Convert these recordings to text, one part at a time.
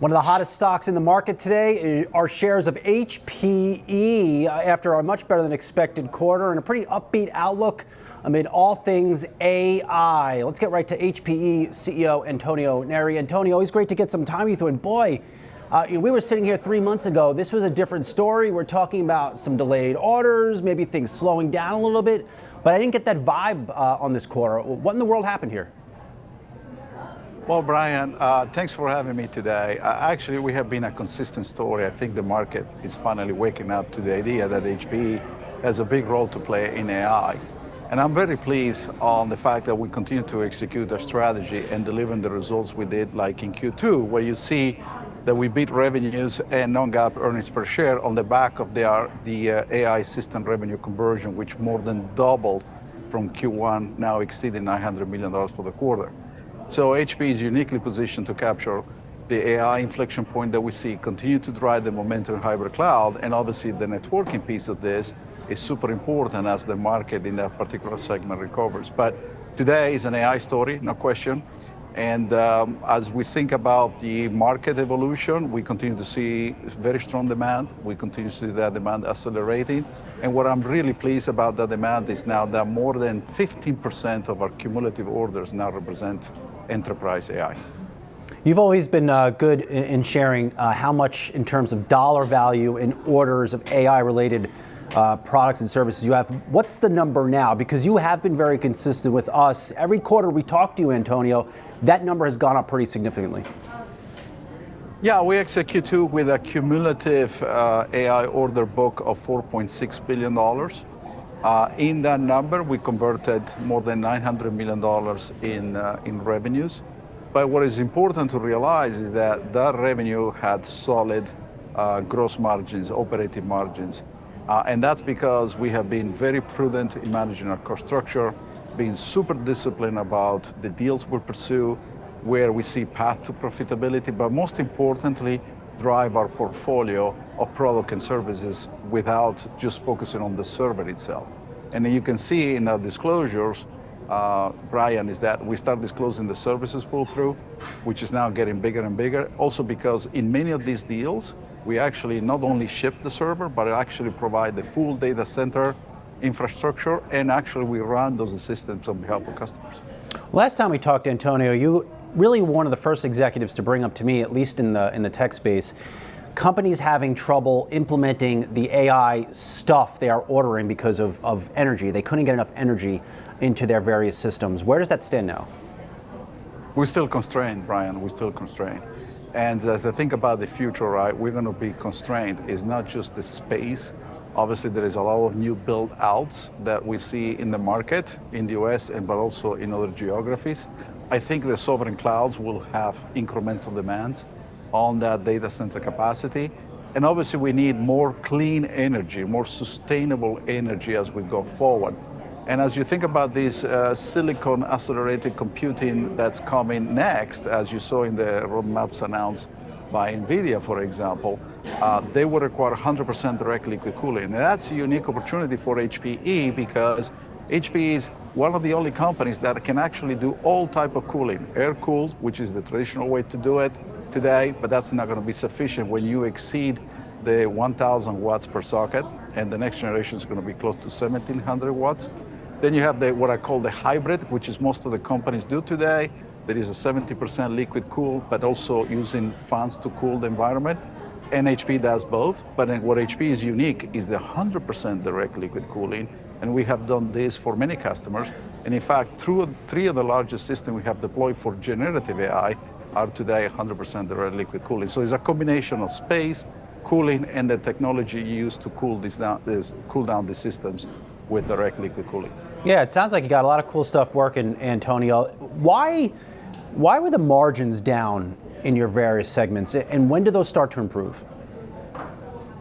One of the hottest stocks in the market today are shares of HPE after a much better than expected quarter and a pretty upbeat outlook amid all things AI. Let's get right to HPE CEO Antonio Neri. Antonio, always great to get some time with you. And boy, we were sitting here 3 months ago. This was a different story. We're talking about some delayed orders, maybe things slowing down a little bit, but I didn't get that vibe on this quarter. What in the world happened here? Well, Brian, thanks for having me today. Actually, we have been a consistent story. I think the market is finally waking up to the idea that HPE has a big role to play in AI. And I'm very pleased on the fact that we continue to execute our strategy and delivering the results we did, like in Q2, where you see that we beat revenues and non-GAAP earnings per share on the back of the AI system revenue conversion, which more than doubled from Q1, now exceeding $900 million for the quarter. So HPE is uniquely positioned to capture the AI inflection point that we see continue to drive the momentum in hybrid cloud, and obviously the networking piece of this is super important as the market in that particular segment recovers. But today is an AI story, no question. And as we think about the market evolution, we continue to see very strong demand. We continue to see that demand accelerating. And what I'm really pleased about that demand is now that more than 15% of our cumulative orders now represent enterprise AI. You've always been good in sharing how much in terms of dollar value in orders of AI-related products and services you have. What's the number now? Because you have been very consistent with us. Every quarter we talk to you, Antonio, that number has gone up pretty significantly. Yeah, we executed with a cumulative AI order book of $4.6 billion. In that number, we converted more than $900 million in revenues. But what is important to realize is that that revenue had solid gross margins, operating margins. And that's because we have been very prudent in managing our cost structure, being super disciplined about the deals we pursue, where we see path to profitability, but most importantly, drive our portfolio of product and services without just focusing on the server itself. And you can see in our disclosures, Brian, is that we start disclosing the services pull-through, which is now getting bigger and bigger. Also because in many of these deals, we actually not only ship the server, but actually provide the full data center infrastructure, and actually we run those systems on behalf of customers. Last time we talked, Antonio, you really were one of the first executives to bring up to me, at least in the tech space, companies having trouble implementing the AI stuff they are ordering because of energy. They couldn't get enough energy into their various systems. Where does that stand now? We're still constrained, Brian. We're still constrained. And as I think about the future, right, we're going to be constrained. It's not just the space. Obviously, there is a lot of new build-outs that we see in the market in the US, but also in other geographies. I think the sovereign clouds will have incremental demands on that data center capacity. And obviously, we need more clean energy, more sustainable energy as we go forward. And as you think about this silicon accelerated computing that's coming next, as you saw in the roadmaps announced by Nvidia, for example, they will require 100% direct liquid cooling. And that's a unique opportunity for HPE because HPE is one of the only companies that can actually do all type of cooling. Air-cooled, which is the traditional way to do it today, but that's not going to be sufficient when you exceed the 1,000 watts per socket, and the next generation is going to be close to 1,700 watts. Then you have what I call the hybrid, which is most of the companies do today. There is a 70% liquid cool, but also using fans to cool the environment. And HPE does both. But what HPE is unique is the 100% direct liquid cooling. And we have done this for many customers. And in fact, three of the largest systems we have deployed for generative AI are today 100% direct liquid cooling. So it's a combination of space, cooling, and the technology used to cool down the systems with direct liquid cooling. Yeah, it sounds like you got a lot of cool stuff working, Antonio. Why were the margins down in your various segments, and when do those start to improve?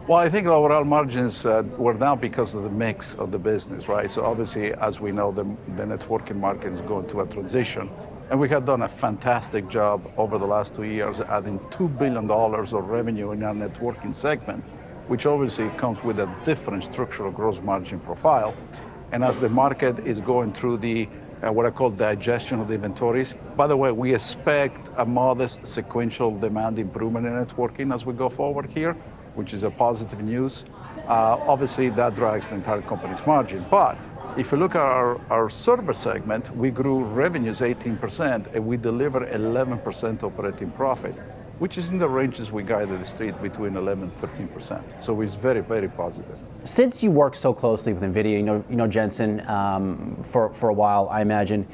Well, I think overall margins were down because of the mix of the business, right? So obviously, as we know, the networking market is going through a transition. And we have done a fantastic job over the last 2 years, adding $2 billion of revenue in our networking segment, which obviously comes with a different structural gross margin profile. And as the market is going through the what I call digestion of the inventories. By the way, we expect a modest sequential demand improvement in networking as we go forward here, which is a positive news. Obviously, that drags the entire company's margin. But if you look at our server segment, we grew revenues 18% and we delivered 11% operating profit, which is in the ranges we guided the street between 11 and 13%. So it's very, very positive. Since you work so closely with Nvidia, you know Jensen for a while, I imagine.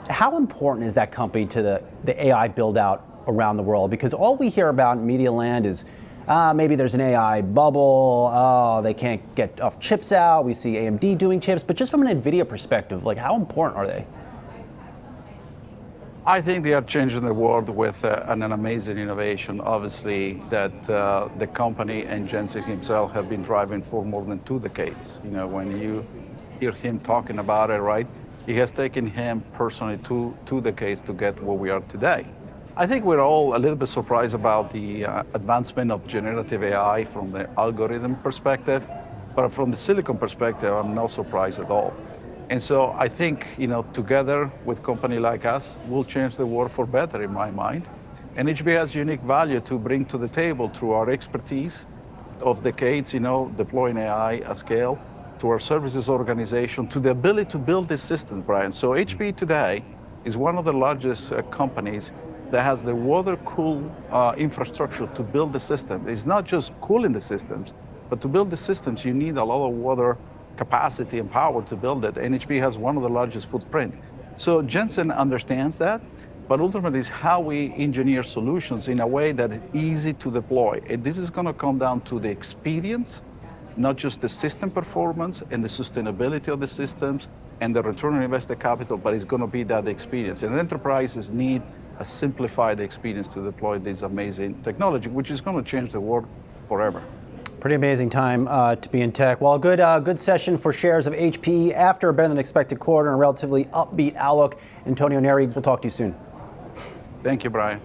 How important is that company to the AI build out around the world? Because all we hear about in media land is maybe there's an AI bubble, oh, they can't get enough chips out, we see AMD doing chips, but just from an Nvidia perspective, like how important are they? I think they are changing the world with an amazing innovation, obviously, that the company and Jensen himself have been driving for more than 2 decades. You know, when you hear him talking about it, right, it has taken him personally two decades to get where we are today. I think we're all a little bit surprised about the advancement of generative AI from the algorithm perspective, but from the silicon perspective, I'm not surprised at all. And so I think, you know, together with a company like us, we'll change the world for better in my mind. And HPE has unique value to bring to the table through our expertise of decades, you know, deploying AI at scale, to our services organization, to the ability to build these systems, Brian. So HPE today is one of the largest companies that has the water-cooled infrastructure to build the system. It's not just cooling the systems, but to build the systems, you need a lot of water capacity and power to build it. And HPE has one of the largest footprint. So Jensen understands that, but ultimately it's how we engineer solutions in a way that is easy to deploy. And this is going to come down to the experience, not just the system performance and the sustainability of the systems and the return on invested capital, but it's going to be that experience. And enterprises need a simplified experience to deploy this amazing technology, which is going to change the world forever. Pretty amazing time to be in tech. Well, good session for shares of HPE after a better than expected quarter and a relatively upbeat outlook. Antonio Neri, we'll talk to you soon. Thank you, Brian.